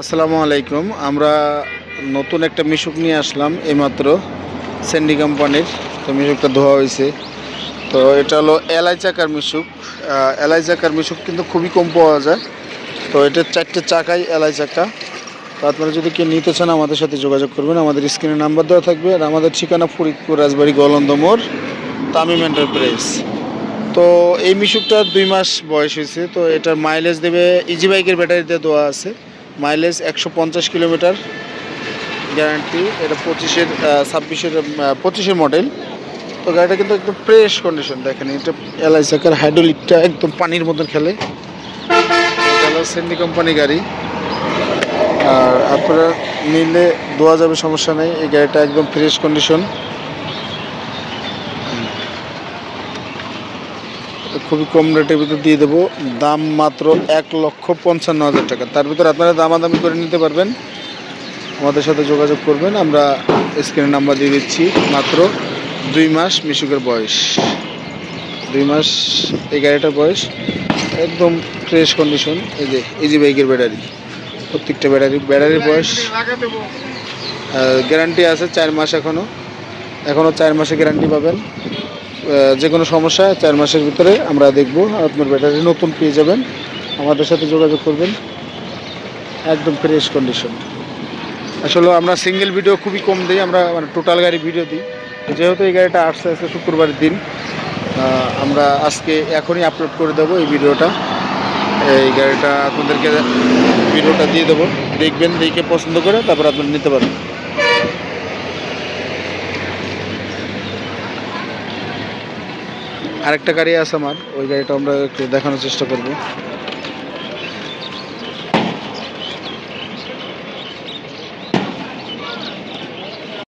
আসসালামু আলাইকুম। আমরা নতুন একটা মিশুক নিয়ে আসলাম এইমাত্র স্যান্ডি কোম্পানির। তো মিশুকটা ধোয়া হয়েছে। তো এটা হলো এলআই চাকার মিশুক। এলআই চাকার মিশুক কিন্তু খুবই কম পাওয়া যায়। তো এটার 4টে চাকাই এলআই চাকা। তো আপনারা যদি কেউ নিতে চান আমাদের সাথে যোগাযোগ করবেন। আমাদের স্ক্রিনে নাম্বার দেওয়া থাকবে। আর আমাদের ঠিকানা ফরিদপুর রাজবাড়ী গলন্দ মোড়, তামিম এন্টারপ্রাইজ। তো এই মিশুকটার 2 মাস বয়স হয়েছে। তো এটার মাইলেজ দেবে ইজি বাইকের ব্যাটারিতে দেওয়া আছে। Mileage 150 kilometre guarantee. এটা 25-এর মডেল। তো গাড়িটা কিন্তু একদম ফ্রেশ কন্ডিশন। দেখেন এটা এলআই চাকার, হাইড্রোলিকটা একদম পানির মতন খেলে। এটা হলো স্যান্ডি কোম্পানি গাড়ি। আর আপনারা নিলে দেওয়া যাবে, সমস্যা নেই। এই গাড়িটা একদম ফ্রেশ কন্ডিশন, খুবই কম রেটের ভিতর দিয়ে দেবো। দাম মাত্র 1,55,000 টাকা। তার ভিতর আপনারা দামাদামি করে নিতে পারবেন। আমাদের সাথে যোগাযোগ করবেন। আমরা স্ক্রিনে নাম্বার দিয়ে দিচ্ছি। মাত্র 2 মাস মিশুকের বয়স। 2 মাস এই গাড়িটার বয়স। একদম ফ্রেশ কন্ডিশন। এই যে ইজি বাইকের ব্যাটারি, প্রত্যেকটা ব্যাটারির বয়স গ্যারান্টি আছে 4 মাস। এখনও 4 মাসে গ্যারান্টি পাবেন। যে কোনো সমস্যা 4 মাসের ভিতরে আমরা দেখব। আপনার ব্যাটারি নতুন পেয়ে যাবেন। আমাদের সাথে যোগাযোগ করবেন। একদম ফ্রেশ কন্ডিশন। আসলে আমরা সিঙ্গেল ভিডিও খুবই কম দিই। আমরা মানে টোটাল গাড়ি ভিডিও দিই। যেহেতু এই গাড়িটা আসছে আজকে শুক্রবারের দিন, আমরা আজকে এখনই আপলোড করে দেবো এই ভিডিওটা। এই গাড়িটা আপনাদেরকে ভিডিওটা দিয়ে দেবো, দেখবেন, দেখে পছন্দ করে তারপর আপনারা নিতে পারবেন। আরেকটা গাড়ি আছে আমার, ওই গাড়িটা আমরা একটু দেখানোর চেষ্টা করব।